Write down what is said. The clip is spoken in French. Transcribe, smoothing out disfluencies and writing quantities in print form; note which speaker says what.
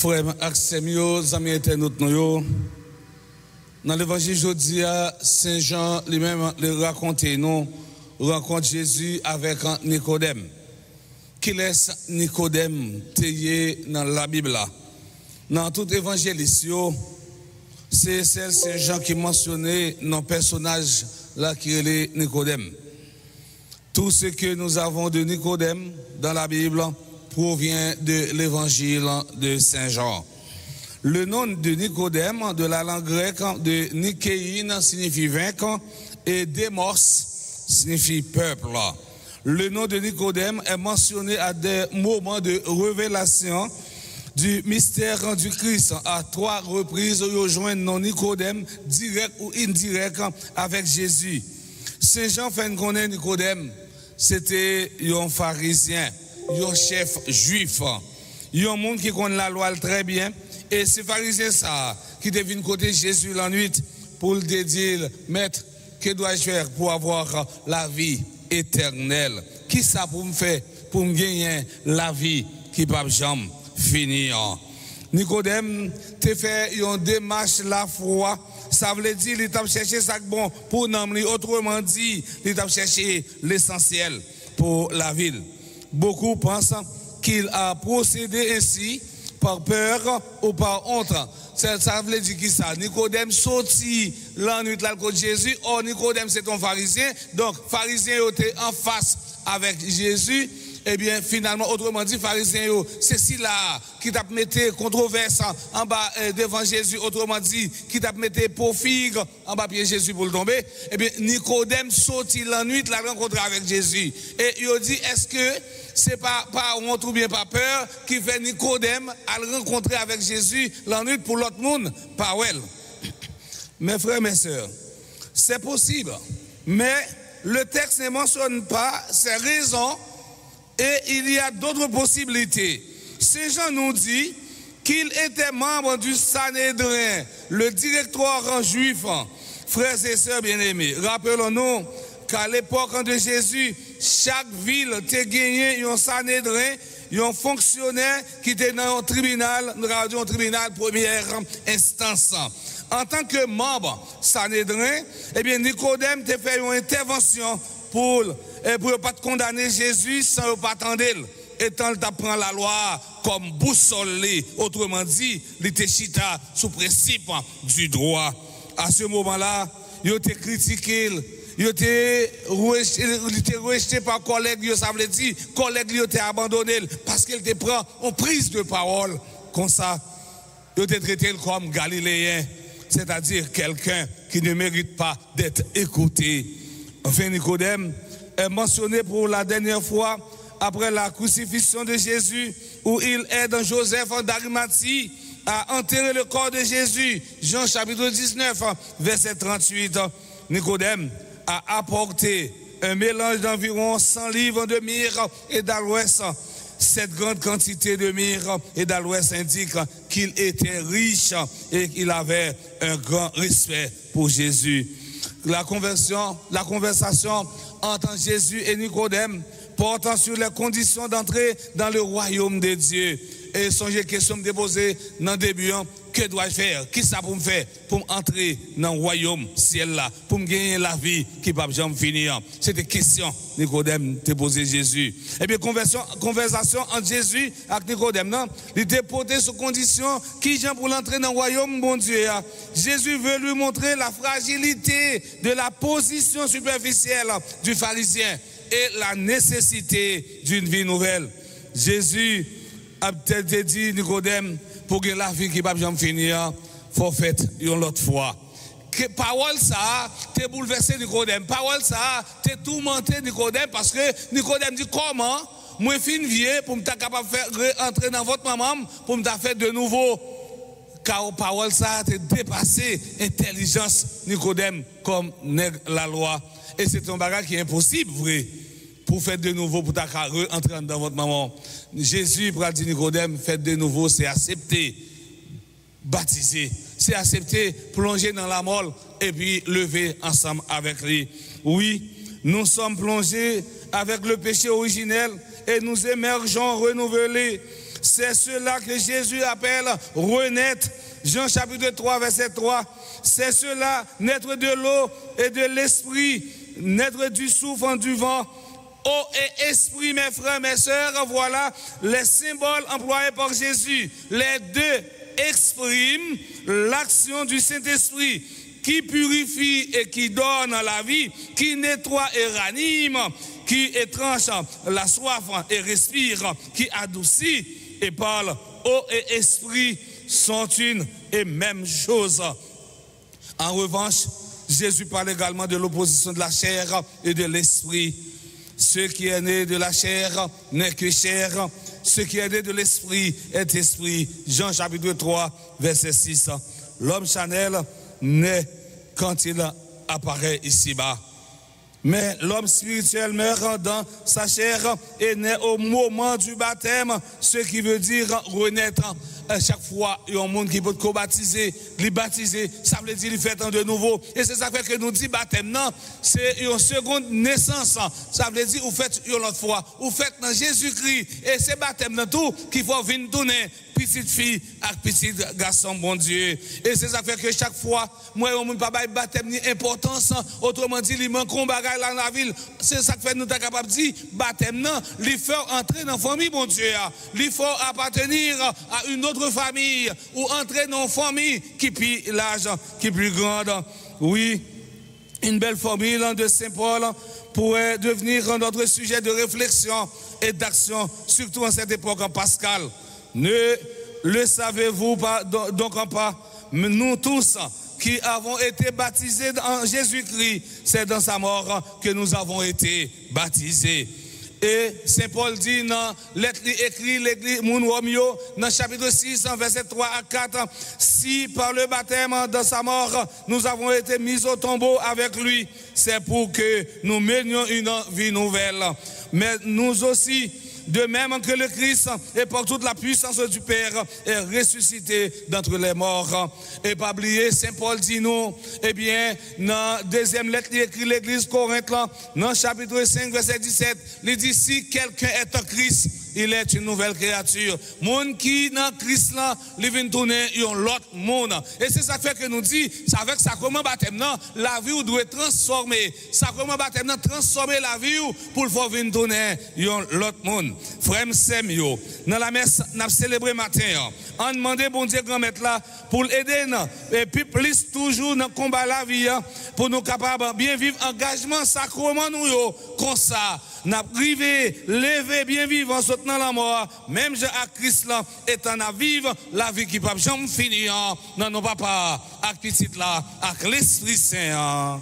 Speaker 1: Frère Axemio, amis internautes, dans l'évangile aujourd'hui, Saint Jean lui-même le raconté, nous rencontre Jésus avec Nicodème. Qui laisse Nicodème tailler dans la Bible là. Dans tout évangéliste, c'est Saint Jean qui mentionnait nos personnages là qui est Nicodème. Tout ce que nous avons de Nicodème dans la Bible provient de l'évangile de Saint Jean. Le nom de Nicodème, de la langue grecque, de Nikéine signifie vaincre et Démos signifie peuple. Le nom de Nicodème est mentionné à des moments de révélation du mystère du Christ. À 3 reprises, il rejoint le nom Nicodème, direct ou indirect, avec Jésus. Saint Jean fait connaître Nicodème, c'était un pharisien, un chef juif, un monde qui connaît la loi très bien. Et c'est pharisien ça qui devine côté Jésus la nuit pour le dire, maître, que dois-je faire pour avoir la vie éternelle? Qui ça pour me faire pour me gagner la vie qui ne peut jamais finir? Nicodème te fait une démarche la foi. Ça veut dire qu'il t'a cherché ça bon pour nous. Autrement dit, il t'a cherché l'essentiel pour la ville. Beaucoup pensent qu'il a procédé ainsi par peur ou par honte. Ça veut dire qui ça? Nicodème sorti la nuit là contre Jésus. Oh, Nicodème c'est un pharisien. Donc, pharisien était en face avec Jésus. Eh bien, finalement, autrement dit, pharisien, c'est si là qui t'a mis controverse en bas devant Jésus, autrement dit, qui t'a mis pour figue en bas pied Jésus pour le tomber. Eh bien, Nicodème sorti la nuit, la rencontre avec Jésus. Et il dit, est-ce que c'est pas honte ou bien pas peur qui fait Nicodème à le rencontrer avec Jésus la nuit pour l'autre monde? Pas well. Mes frères, mes sœurs, c'est possible. Mais le texte ne mentionne pas ces raisons. Et il y a d'autres possibilités. Saint Jean nous dit qu'il était membre du Sanhédrin, le directoire juif. Frères et sœurs bien-aimés, rappelons-nous qu'à l'époque de Jésus, chaque ville a gagné un Sanhédrin, un fonctionnaire qui était dans un tribunal, première instance. En tant que membre Sanhédrin, eh bien Nicodème a fait une intervention pour ne pas condamner Jésus sans pas attendre. Et tant qu'il prend la loi comme boussole, autrement dit, il était chita sous principe du droit. À ce moment-là, il était critiqué, il était rejeté par collègues, ça veut dire, collègues il était abandonné parce qu'il te prend en prise de parole. Comme ça, il était traité comme galiléen, c'est-à-dire quelqu'un qui ne mérite pas d'être écouté. Enfin, Nicodème est mentionné pour la dernière fois après la crucifixion de Jésus, où il aide Joseph d'Arimathie à enterrer le corps de Jésus. Jean chapitre 19, verset 38. Nicodème a apporté un mélange d'environ 100 livres de myrrhe et d'aloès. Cette grande quantité de myrrhe et d'aloès indique qu'il était riche et qu'il avait un grand respect pour Jésus. La conversation entre Jésus et Nicodème portant sur les conditions d'entrer dans le royaume de Dieu. Et songez question me déposer dans le début, que dois-je faire? Qui ça pour me faire? Pour entrer dans le royaume ciel là, pour me gagner la vie qui ne peut jamais finir. C'était question, Nicodème te posé Jésus. Et bien, conversation entre Jésus et Nicodème, non? Il était porté sous condition qui vient pour l'entrer dans le royaume, bon Dieu. Jésus veut lui montrer la fragilité de la position superficielle du pharisien et la nécessité d'une vie nouvelle. Jésus a peut-être dit, Nicodème, pour que la vie qui ne peut jamais finir, il faut faire une autre fois. Que parole ça, t'es bouleversé Nicodème. Parole ça, t'es tourmenté Nicodème parce que Nicodème dit comment, moi fin vieux pour me capable de faire entrer dans votre maman, pour me faire de nouveau. Car parole ça, t'es dépassé intelligence Nicodème comme la loi. Et c'est un bagage qui est impossible, vrai. Pour faire de nouveau, pour entrer dans votre maman. Jésus, pour dire Nicodème, faites de nouveau, c'est accepter, baptiser, c'est accepter, plonger dans la mort et puis lever ensemble avec lui. Oui, nous sommes plongés avec le péché originel et nous émergeons renouvelés. C'est cela que Jésus appelle renaître. Jean chapitre 3, verset 3. C'est cela, naître de l'eau et de l'esprit, naître du souffle, du vent. Eau et esprit, mes frères, mes sœurs, voilà les symboles employés par Jésus. Les deux expriment l'action du Saint-Esprit qui purifie et qui donne la vie, qui nettoie et ranime, qui étranche la soif et respire, qui adoucit et parle. Eau et esprit sont une et même chose. En revanche, Jésus parle également de l'opposition de la chair et de l'esprit. Ce qui est né de la chair n'est que chair. Ce qui est né de l'esprit est esprit. Jean chapitre 3, verset 6. L'homme charnel naît quand il apparaît ici-bas. Mais l'homme spirituel meurt dans sa chair et naît au moment du baptême, ce qui veut dire renaître. Chaque fois, il y a un monde qui peut co-baptiser, les baptiser, ça veut dire il fait un de nouveau. Et c'est ça que nous dit baptême, non, c'est une seconde naissance. Ça veut dire vous faites une autre fois, vous faites dans Jésus-Christ. Et c'est baptême dans tout qu'il faut venir tourner. Petite fille et petit garçon, bon Dieu. Et c'est ça que chaque fois, moi, on ne peut pas baptême ni importance. Autrement dit, il manque un bagage dans la ville. C'est ça que fait nous sommes capables de dire, baptême, non, il faut entrer dans la famille, bon Dieu. Il faut appartenir à une autre famille ou entrer dans une famille qui est plus large, qui est plus grande. Oui, une belle formule de Saint Paul pourrait devenir notre sujet de réflexion et d'action, surtout en cette époque pascale. Ne le savez-vous pas, donc pas, nous tous qui avons été baptisés en Jésus-Christ, c'est dans sa mort que nous avons été baptisés. Et Saint Paul dit dans lettre écrit l'église Moun Romeo, dans chapitre 6, verset 3 à 4, si par le baptême dans sa mort, nous avons été mis au tombeau avec lui, c'est pour que nous menions une vie nouvelle. Mais nous aussi, de même que le Christ est par toute la puissance du Père est ressuscité d'entre les morts. Et pas oublier, Saint Paul dit nous, eh bien, dans deuxième lettre, il écrit l'église Corinthe, dans chapitre 5, verset 17, il dit si quelqu'un est en Christ, il est une nouvelle créature. Monde qui dans Christ là, il vient tourner l'autre monde. Et c'est ça fait que nous dit, c'est avec sacrement baptême non, la vie doit transformer. Sacrement baptême non, transformer la vie pour le faire venir tourner l'autre monde. Frère Semio, dans la messe n'a célébré matin, on demandé bon Dieu grand maître là pour l'aider et puis plus toujours dans combat la vie pour nous capables bien vivre engagement sacrement nous comme ça. N'a privé, levé, bien vivre en soutenant la mort, même je à Christ là, étant à vivre la vie qui peut jamais finir, non, non, papa, à petit là, avec l'Esprit Saint.